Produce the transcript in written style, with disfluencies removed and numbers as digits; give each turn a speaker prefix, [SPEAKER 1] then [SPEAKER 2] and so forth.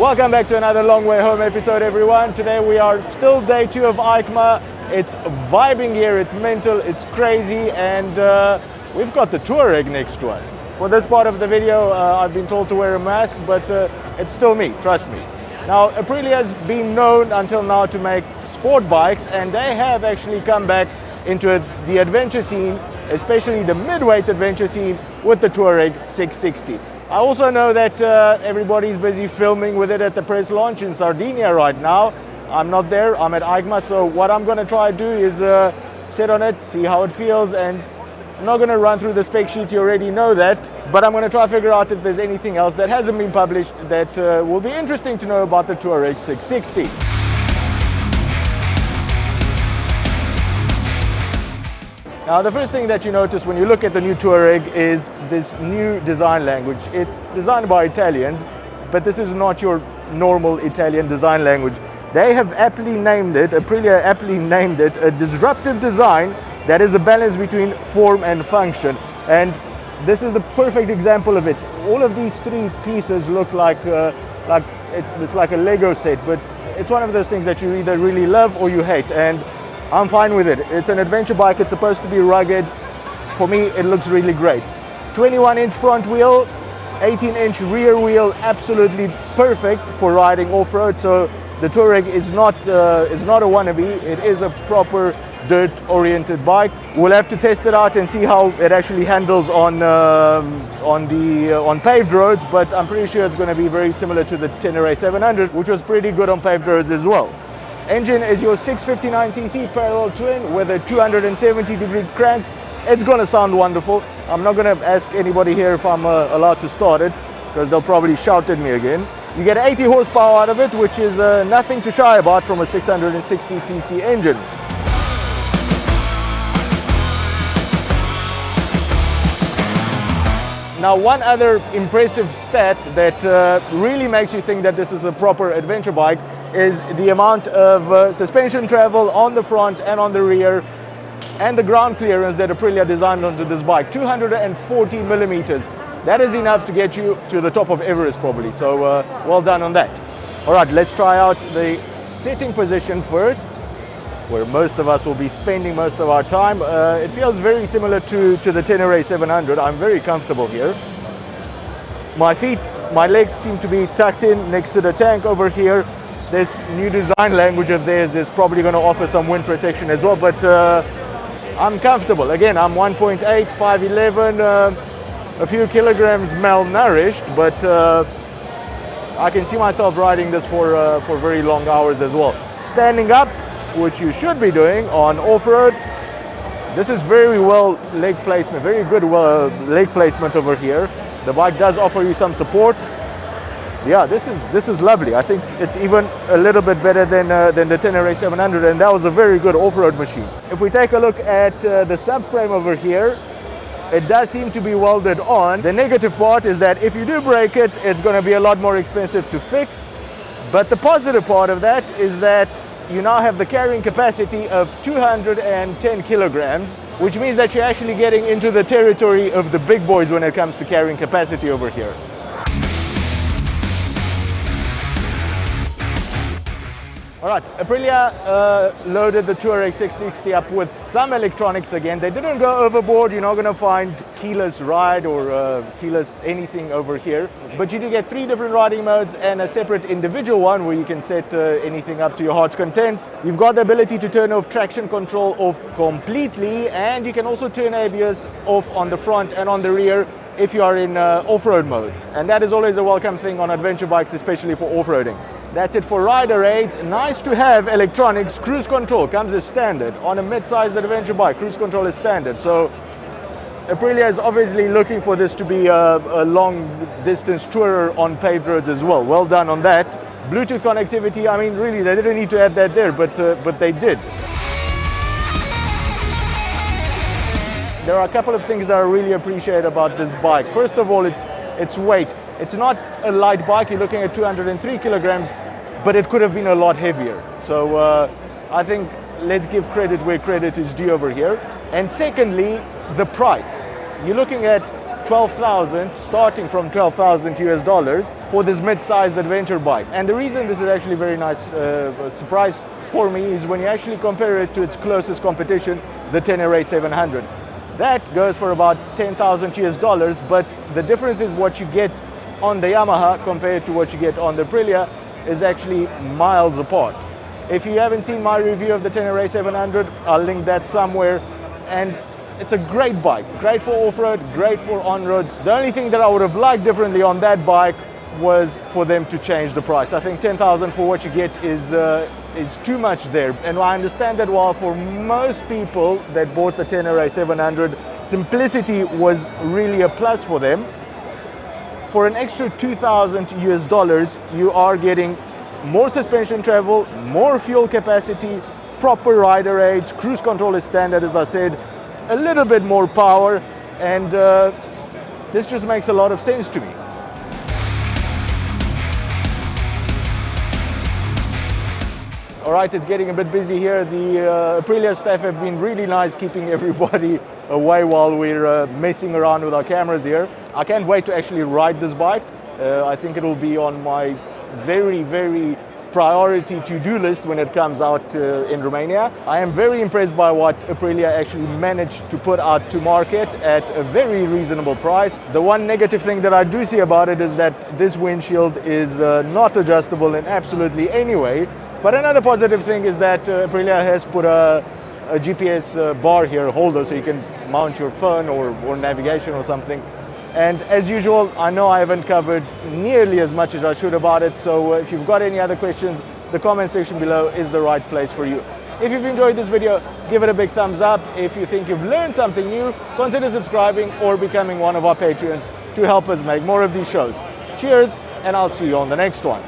[SPEAKER 1] Welcome back to another Long Way Home episode, everyone. Today we are still day 2 of EICMA. It's vibing here, it's mental, it's crazy, and we've got the Tuareg next to us. For this part of the video, I've been told to wear a mask, but it's still me, trust me. Now, Aprilia has been known until now to make sport bikes, and they have actually come back into the adventure scene, especially the mid-weight adventure scene with the Tuareg 660. I also know that everybody's busy filming with it at the press launch in Sardinia right now. I'm not there, I'm at EICMA, so what I'm going to try to do is sit on it, see how it feels, and I'm not going to run through the spec sheet, you already know that, but I'm going to try to figure out if there's anything else that hasn't been published that will be interesting to know about the Tuareg 660. Now, the first thing that you notice when you look at the new Tuareg is this new design language. It's designed by Italians, but this is not your normal Italian design language. They have Aprilia aptly named it a disruptive design that is a balance between form and function. And this is the perfect example of it. All of these three pieces look like it's like a Lego set, but it's one of those things that you either really love or you hate. And I'm fine with it. It's an adventure bike, it's supposed to be rugged. For me, it looks really great. 21-inch front wheel, 18-inch rear wheel, absolutely perfect for riding off-road. So the Tuareg is not a wannabe, it is a proper dirt-oriented bike. We'll have to test it out and see how it actually handles on paved roads, but I'm pretty sure it's going to be very similar to the Tenere 700, which was pretty good on paved roads as well. Engine is your 659cc parallel twin with a 270-degree crank. It's going to sound wonderful. I'm not going to ask anybody here if I'm allowed to start it, because they'll probably shout at me again. You get 80 horsepower out of it, which is nothing to shy about from a 660cc engine. Now, one other impressive stat that really makes you think that this is a proper adventure bike is the amount of suspension travel on the front and on the rear, and the ground clearance that Aprilia designed onto this bike, 240 millimeters. That is enough to get you to the top of Everest probably, so well done on that. All right, let's try out the sitting position first, where most of us will be spending most of our time. It feels very similar to the Tenere 700. I'm very comfortable here. My legs seem to be tucked in next to the tank over here. This new design language of theirs is probably going to offer some wind protection as well, but I'm comfortable. Again, I'm 1.8, 5'11", a few kilograms malnourished, but I can see myself riding this for very long hours as well. Standing up, which you should be doing on off-road, this is very well leg placement, very good leg placement over here. The bike does offer you some support. Yeah, this is lovely. I think it's even a little bit better than the Tenere 700, and that was a very good off-road machine. If we take a look at the subframe over here, it does seem to be welded on. The negative part is that if you do break it, it's going to be a lot more expensive to fix. But the positive part of that is that you now have the carrying capacity of 210 kilograms, which means that you're actually getting into the territory of the big boys when it comes to carrying capacity over here. All right, Aprilia loaded the Tuareg 660 up with some electronics again. They didn't go overboard. You're not going to find keyless ride or keyless anything over here. But you do get 3 different riding modes and a separate individual one where you can set anything up to your heart's content. You've got the ability to turn off traction control off completely, and you can also turn ABS off on the front and on the rear if you are in off-road mode. And that is always a welcome thing on adventure bikes, especially for off-roading. That's it for rider aids. Nice to have electronics. Cruise control comes as standard. On a mid-sized adventure bike, cruise control is standard. So Aprilia is obviously looking for this to be a long-distance tourer on paved roads as well. Well done on that. Bluetooth connectivity, I mean, really, they didn't need to add that there, but they did. There are a couple of things that I really appreciate about this bike. First of all, its weight. It's not a light bike, you're looking at 203 kilograms, but it could have been a lot heavier. So I think let's give credit where credit is due over here. And secondly, the price. You're looking at 12,000, starting from 12,000 US dollars for this mid-sized adventure bike. And the reason this is actually a very nice surprise for me is when you actually compare it to its closest competition, the Tenere 700. That goes for about 10,000 US dollars, but the difference is what you get on the Yamaha compared to what you get on the Aprilia is actually miles apart. If you haven't seen my review of the Tenere 700, I'll link that somewhere. And it's a great bike, great for off-road, great for on-road. The only thing that I would have liked differently on that bike was for them to change the price. I think 10,000 for what you get is too much there. And I understand that while for most people that bought the Tenere 700, simplicity was really a plus for them. For an extra 2,000 US dollars, you are getting more suspension travel, more fuel capacity, proper rider aids, cruise control is standard, as I said, a little bit more power, and this just makes a lot of sense to me. All right, it's getting a bit busy here. The Aprilia staff have been really nice keeping everybody away while we're messing around with our cameras here. I can't wait to actually ride this bike. I think it will be on my very, very priority to-do list when it comes out in Romania. I am very impressed by what Aprilia actually managed to put out to market at a very reasonable price. The one negative thing that I do see about it is that this windshield is not adjustable in absolutely any way. But another positive thing is that Aprilia has put a GPS bar here, holder, so you can mount your phone or navigation or something. And as usual, I know I haven't covered nearly as much as I should about it, so if you've got any other questions, the comment section below is the right place for you. If you've enjoyed this video, give it a big thumbs up. If you think you've learned something new, consider subscribing or becoming one of our Patreons to help us make more of these shows. Cheers, and I'll see you on the next one.